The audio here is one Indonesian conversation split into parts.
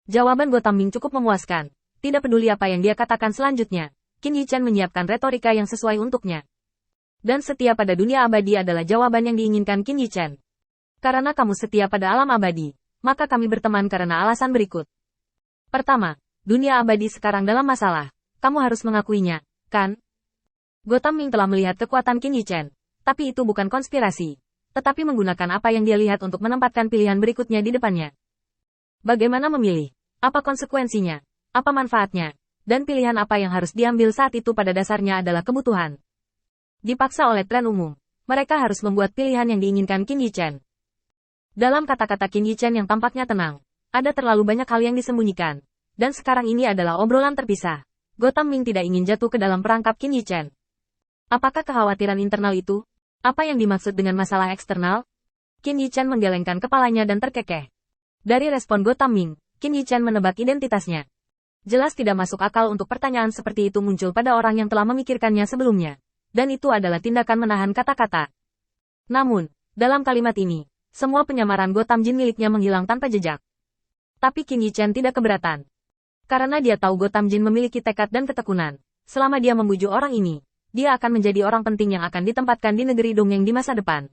Jawaban Gotham Ming cukup memuaskan. Tidak peduli apa yang dia katakan selanjutnya, Qin Yichan menyiapkan retorika yang sesuai untuknya. Dan setia pada dunia abadi adalah jawaban yang diinginkan Qin Yichan. Karena kamu setia pada alam abadi, maka kami berteman karena alasan berikut. Pertama, dunia abadi sekarang dalam masalah. Kamu harus mengakuinya, kan? Gotham Ming telah melihat kekuatan Qin Yichan, tapi itu bukan konspirasi, tetapi menggunakan apa yang dia lihat untuk menempatkan pilihan berikutnya di depannya. Bagaimana memilih? Apa konsekuensinya? Apa manfaatnya? Dan pilihan apa yang harus diambil saat itu pada dasarnya adalah kebutuhan. Dipaksa oleh tren umum, mereka harus membuat pilihan yang diinginkan Qin Yichan. Dalam kata-kata Qin Yichan yang tampaknya tenang, ada terlalu banyak hal yang disembunyikan, dan sekarang ini adalah obrolan terpisah. Gotham Ming tidak ingin jatuh ke dalam perangkap Qin Yichan. Apakah kekhawatiran internal itu? Apa yang dimaksud dengan masalah eksternal? Qin Yichan menggelengkan kepalanya dan terkekeh. Dari respon Gotham Ming, Qin Yichan menebak identitasnya. Jelas tidak masuk akal untuk pertanyaan seperti itu muncul pada orang yang telah memikirkannya sebelumnya. Dan itu adalah tindakan menahan kata-kata. Namun, dalam kalimat ini, semua penyamaran Gotham Jin miliknya menghilang tanpa jejak. Tapi Qin Yichan tidak keberatan. Karena dia tahu Gotham Jin memiliki tekad dan ketekunan. Selama dia membujuk orang ini, dia akan menjadi orang penting yang akan ditempatkan di negeri dongeng di masa depan.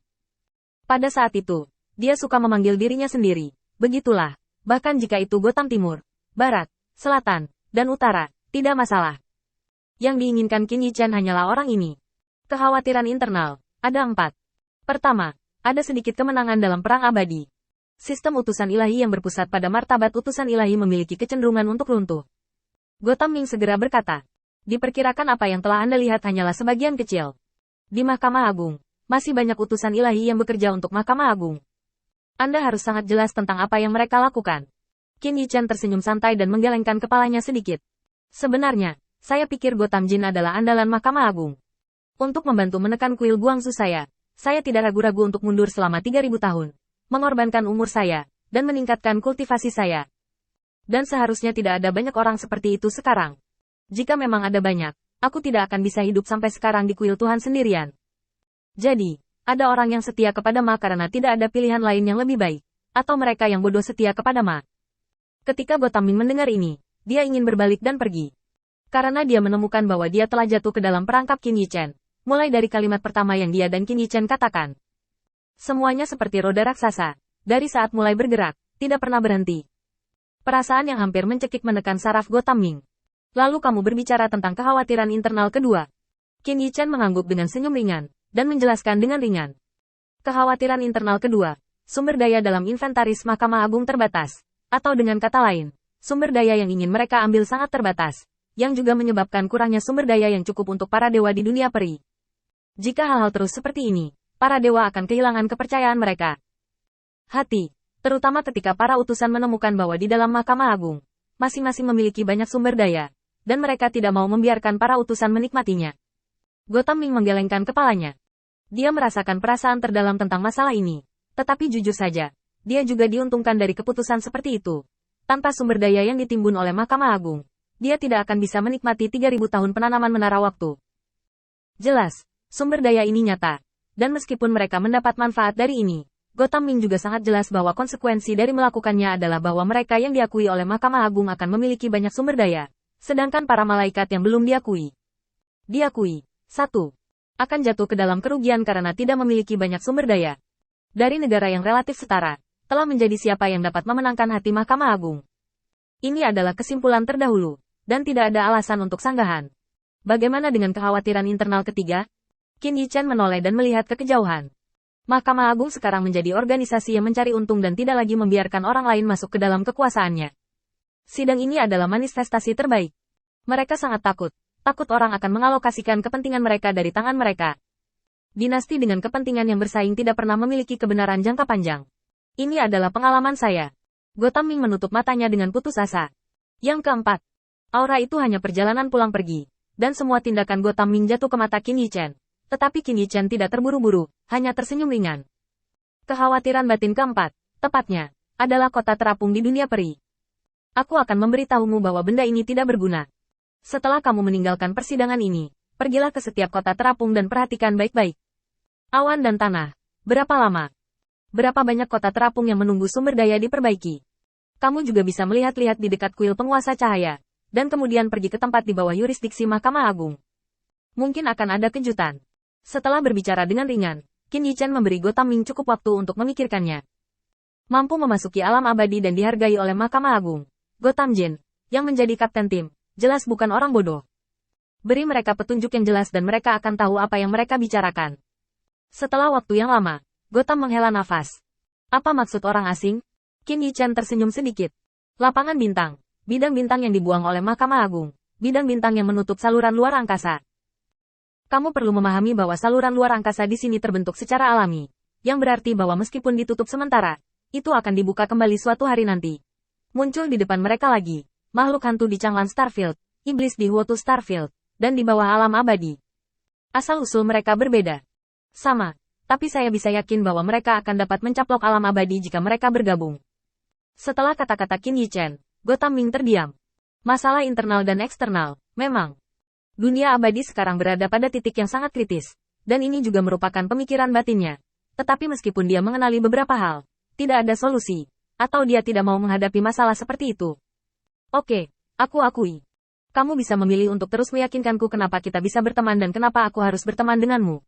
Pada saat itu, dia suka memanggil dirinya sendiri. Begitulah, bahkan jika itu Gotham Timur, Barat, Selatan, dan Utara, tidak masalah. Yang diinginkan Qin Yichan hanyalah orang ini. Kekhawatiran internal, ada 4. Pertama, ada sedikit kemenangan dalam perang abadi. Sistem utusan ilahi yang berpusat pada martabat utusan ilahi memiliki kecenderungan untuk runtuh. Gotham Ming segera berkata, diperkirakan apa yang telah Anda lihat hanyalah sebagian kecil. Di Mahkamah Agung, masih banyak utusan ilahi yang bekerja untuk Mahkamah Agung. Anda harus sangat jelas tentang apa yang mereka lakukan. Qin Yichan tersenyum santai dan menggelengkan kepalanya sedikit. Sebenarnya, saya pikir Gotham Jin adalah andalan Mahkamah Agung. Untuk membantu menekan kuil Guangzhou saya tidak ragu-ragu untuk mundur selama 3000 tahun, mengorbankan umur saya, dan meningkatkan kultivasi saya. Dan seharusnya tidak ada banyak orang seperti itu sekarang. Jika memang ada banyak, aku tidak akan bisa hidup sampai sekarang di kuil Tuhan sendirian. Jadi, ada orang yang setia kepada Ma karena tidak ada pilihan lain yang lebih baik, atau mereka yang bodoh setia kepada Ma. Ketika Gotham Ming mendengar ini, dia ingin berbalik dan pergi. Karena dia menemukan bahwa dia telah jatuh ke dalam perangkap Qin Yichan, mulai dari kalimat pertama yang dia dan Qin Yichan katakan. Semuanya seperti roda raksasa, dari saat mulai bergerak, tidak pernah berhenti. Perasaan yang hampir mencekik menekan saraf Gotham Ming. Lalu kamu berbicara tentang kekhawatiran internal kedua. Qin Yichan mengangguk dengan senyum ringan, dan menjelaskan dengan ringan. Kekhawatiran internal kedua, sumber daya dalam inventaris Mahkamah Agung terbatas, atau dengan kata lain, sumber daya yang ingin mereka ambil sangat terbatas, yang juga menyebabkan kurangnya sumber daya yang cukup untuk para dewa di dunia peri. Jika hal-hal terus seperti ini, para dewa akan kehilangan kepercayaan mereka. Hati, terutama ketika para utusan menemukan bahwa di dalam Mahkamah Agung, masing-masing memiliki banyak sumber daya, dan mereka tidak mau membiarkan para utusan menikmatinya. Gotham Ming menggelengkan kepalanya. Dia merasakan perasaan terdalam tentang masalah ini. Tetapi jujur saja, dia juga diuntungkan dari keputusan seperti itu. Tanpa sumber daya yang ditimbun oleh Mahkamah Agung, dia tidak akan bisa menikmati 3000 tahun penanaman menara waktu. Jelas, sumber daya ini nyata. Dan meskipun mereka mendapat manfaat dari ini, Gotham Ming juga sangat jelas bahwa konsekuensi dari melakukannya adalah bahwa mereka yang diakui oleh Mahkamah Agung akan memiliki banyak sumber daya, sedangkan para malaikat yang belum diakui. 1. Akan jatuh ke dalam kerugian karena tidak memiliki banyak sumber daya. Dari negara yang relatif setara, telah menjadi siapa yang dapat memenangkan hati Mahkamah Agung. Ini adalah kesimpulan terdahulu, dan tidak ada alasan untuk sanggahan. Bagaimana dengan kekhawatiran internal ketiga? Qin Yichan menoleh dan melihat ke kejauhan. Mahkamah Agung sekarang menjadi organisasi yang mencari untung dan tidak lagi membiarkan orang lain masuk ke dalam kekuasaannya. Sidang ini adalah manifestasi terbaik. Mereka sangat takut orang akan mengalokasikan kepentingan mereka dari tangan mereka. Dinasti dengan kepentingan yang bersaing tidak pernah memiliki kebenaran jangka panjang. Ini adalah pengalaman saya. Gotham Ming menutup matanya dengan putus asa. Yang keempat, aura itu hanya perjalanan pulang pergi, dan semua tindakan Gotham Ming jatuh ke mata Qin Yichan. Tetapi Qin Yichan tidak terburu-buru, hanya tersenyum ringan. Kekhawatiran batin keempat, tepatnya, adalah kota terapung di dunia peri. Aku akan memberitahumu bahwa benda ini tidak berguna. Setelah kamu meninggalkan persidangan ini, pergilah ke setiap kota terapung dan perhatikan baik-baik. Awan dan tanah. Berapa lama? Berapa banyak kota terapung yang menunggu sumber daya diperbaiki? Kamu juga bisa melihat-lihat di dekat kuil penguasa cahaya, dan kemudian pergi ke tempat di bawah yurisdiksi Mahkamah Agung. Mungkin akan ada kejutan. Setelah berbicara dengan ringan, Qin Yichen memberi Gotham Ming cukup waktu untuk memikirkannya. Mampu memasuki alam abadi dan dihargai oleh Mahkamah Agung, Gotham Jin, yang menjadi kapten tim, jelas bukan orang bodoh. Beri mereka petunjuk yang jelas dan mereka akan tahu apa yang mereka bicarakan. Setelah waktu yang lama, Gotham menghela nafas. Apa maksud orang asing? Qin Yichen tersenyum sedikit. Lapangan bintang, bidang bintang yang dibuang oleh Mahkamah Agung, bidang bintang yang menutup saluran luar angkasa. Kamu perlu memahami bahwa saluran luar angkasa di sini terbentuk secara alami, yang berarti bahwa meskipun ditutup sementara, itu akan dibuka kembali suatu hari nanti. Muncul di depan mereka lagi, makhluk hantu di Changlan Starfield, iblis di Huotu Starfield, dan di bawah alam abadi. Asal-usul mereka berbeda. Sama, tapi saya bisa yakin bahwa mereka akan dapat mencaplok alam abadi jika mereka bergabung. Setelah kata-kata Qin Yichen, Gotham Ming terdiam. Masalah internal dan eksternal, memang. Dunia abadi sekarang berada pada titik yang sangat kritis, dan ini juga merupakan pemikiran batinnya. Tetapi meskipun dia mengenali beberapa hal, tidak ada solusi, atau dia tidak mau menghadapi masalah seperti itu. Oke, aku akui. Kamu bisa memilih untuk terus meyakinkanku kenapa kita bisa berteman dan kenapa aku harus berteman denganmu.